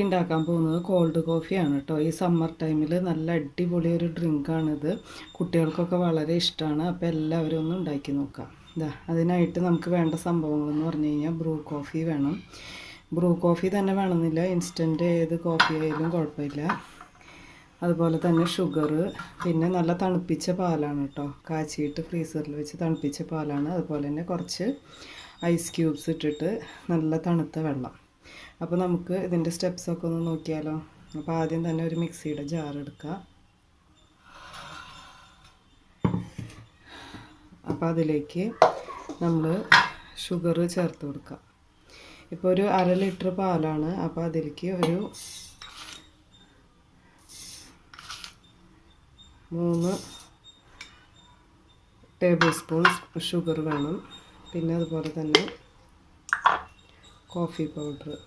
ഉണ്ടാക്കാൻ പോകുന്നത് കോൾഡ് കോഫിയാണ് കേട്ടോ. ഈ സമ്മർ ടൈമിൽ നല്ല അടിപൊളി ഒരു ഡ്രിങ്കാണിത്. കുട്ടികൾക്കൊക്കെ വളരെ ഇഷ്ടമാണ്. അപ്പോൾ എല്ലാവരും ഒന്ന് ഉണ്ടാക്കി നോക്കാം. അതിനായിട്ട് നമുക്ക് വേണ്ട സംഭവങ്ങളെന്ന് പറഞ്ഞു കഴിഞ്ഞാൽ ബ്രൂ കോഫി വേണം. ബ്രൂ കോഫി തന്നെ വേണമെന്നില്ല, ഇൻസ്റ്റൻറ്റ് ഏത് കോഫി ആയാലും കുഴപ്പമില്ല. അതുപോലെ തന്നെ ഷുഗർ, പിന്നെ നല്ല തണുപ്പിച്ച പാലാണ് കേട്ടോ, കാച്ചിയിട്ട് ഫ്രീസറിൽ വെച്ച് തണുപ്പിച്ച പാലാണ്. അതുപോലെ തന്നെ കുറച്ച് ഐസ് ക്യൂബ്സ് ഇട്ടിട്ട് നല്ല തണുത്ത വെള്ളം. അപ്പോൾ നമുക്ക് ഇതിൻ്റെ സ്റ്റെപ്സൊക്കെ ഒന്ന് നോക്കിയാലോ. അപ്പോൾ ആദ്യം തന്നെ ഒരു മിക്സിയുടെ ജാർ എടുക്കുക. അപ്പോൾ അതിലേക്ക് നമ്മൾ ഷുഗർ ചേർത്ത് കൊടുക്കുക. ഇപ്പോൾ ഒരു 1/2 ലിറ്റർ പാലാണ്. അപ്പോൾ അതിലേക്ക് ഒരു 3 ടേബിൾ സ്പൂൺ ഷുഗർ വേണം. പിന്നെ അതുപോലെ തന്നെ കോഫി പൗഡർ,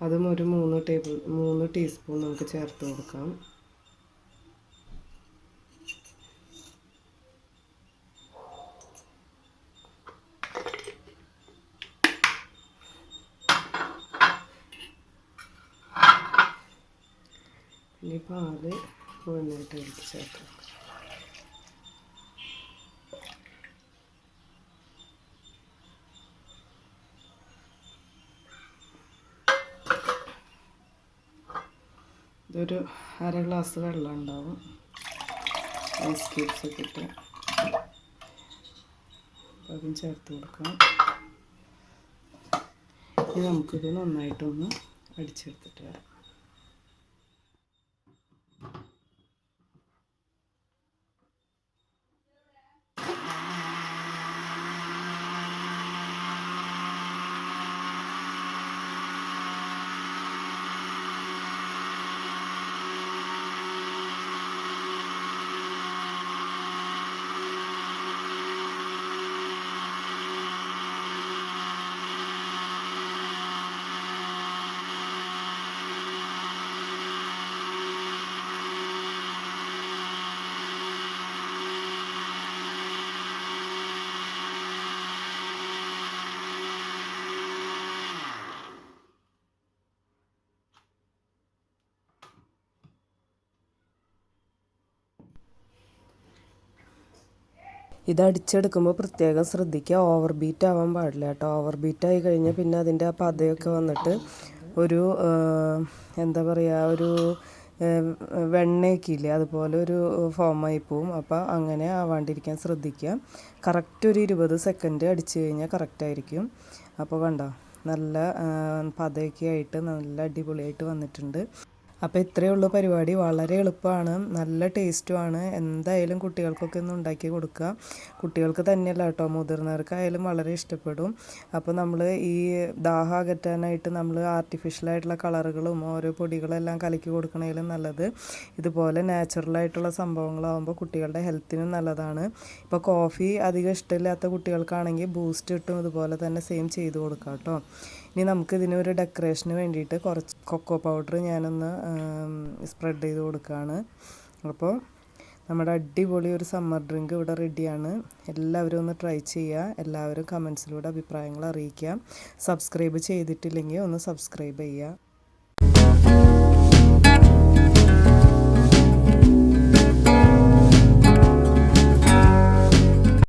അതും ഒരു 3 ടീസ്പൂൺ നമുക്ക് ചേർത്ത് കൊടുക്കാം. ഇനി പാല് മുഴുവനായിട്ട് എടുത്ത് ചേർത്ത് കൊടുക്കാം. ഇതൊരു 1/2 ഗ്ലാസ് വെള്ളം ഉണ്ടാവും. ഐസ് ക്യൂബ്സ് ഒക്കെ ഇട്ട് അതും ചേർത്ത് കൊടുക്കാം. ഇനി നമുക്കിത് നന്നായിട്ടൊന്ന് അടിച്ചെടുത്തിട്ട് വരാം. ഇത് അടിച്ചെടുക്കുമ്പോൾ പ്രത്യേകം ശ്രദ്ധിക്കുക, ഓവർ ബീറ്റ് ആവാൻ പാടില്ല കേട്ടോ. ഓവർ ബീറ്റ് ആയി കഴിഞ്ഞാൽ പിന്നെ അതിൻ്റെ ആ പതയൊക്കെ വന്നിട്ട് ഒരു എന്താ പറയുക, ഒരു വെണ്ണയൊക്കെ ഇല്ലേ, അതുപോലെ ഒരു ഫോമായി പോവും. അപ്പോൾ അങ്ങനെ ആവാണ്ടിരിക്കാൻ ശ്രദ്ധിക്കുക. കറക്റ്റ് ഒരു 20 സെക്കൻഡ് അടിച്ചു കഴിഞ്ഞാൽ കറക്റ്റായിരിക്കും. അപ്പോൾ കണ്ടോ, നല്ല പതയൊക്കെ ആയിട്ട് നല്ല അടിപൊളിയായിട്ട് വന്നിട്ടുണ്ട്. അപ്പോൾ ഇത്രയേ ഉള്ളൂ പരിപാടി. വളരെ എളുപ്പമാണ്, നല്ല ടേസ്റ്റുമാണ്. എന്തായാലും കുട്ടികൾക്കൊക്കെ ഒന്ന് ഉണ്ടാക്കി കൊടുക്കുക. കുട്ടികൾക്ക് തന്നെയല്ല കേട്ടോ, മുതിർന്നവർക്കായാലും വളരെ ഇഷ്ടപ്പെടും. അപ്പോൾ നമ്മൾ ഈ ദാഹം അകറ്റാനായിട്ട് നമ്മൾ ആർട്ടിഫിഷ്യലായിട്ടുള്ള കളറുകളും ഓരോ പൊടികളെല്ലാം കലക്കി കൊടുക്കണേലും നല്ലത് ഇതുപോലെ നാച്ചുറലായിട്ടുള്ള സംഭവങ്ങളാകുമ്പോൾ കുട്ടികളുടെ ഹെൽത്തിനും നല്ലതാണ്. ഇപ്പോൾ കോഫി അധികം ഇഷ്ടമില്ലാത്ത കുട്ടികൾക്കാണെങ്കിൽ ബൂസ്റ്റ് ഇട്ടും ഇതുപോലെ തന്നെ സെയിം ചെയ്ത് കൊടുക്കാം കേട്ടോ. ഇനി നമുക്കിതിനൊരു ഡെക്കറേഷന് വേണ്ടിയിട്ട് കുറച്ച് കൊക്കോ പൗഡർ ഞാനൊന്ന് സ്പ്രെഡ് ചെയ്ത് കൊടുക്കുകയാണ്. അപ്പോൾ നമ്മുടെ അടിപൊളി ഒരു സമ്മർ ഡ്രിങ്ക് ഇവിടെ റെഡിയാണ്. എല്ലാവരും ഒന്ന് ട്രൈ ചെയ്യുക. എല്ലാവരും കമൻസിലൂടെ അഭിപ്രായങ്ങൾ അറിയിക്കുക. സബ്സ്ക്രൈബ് ചെയ്തിട്ടില്ലെങ്കിൽ ഒന്ന് സബ്സ്ക്രൈബ് ചെയ്യുക.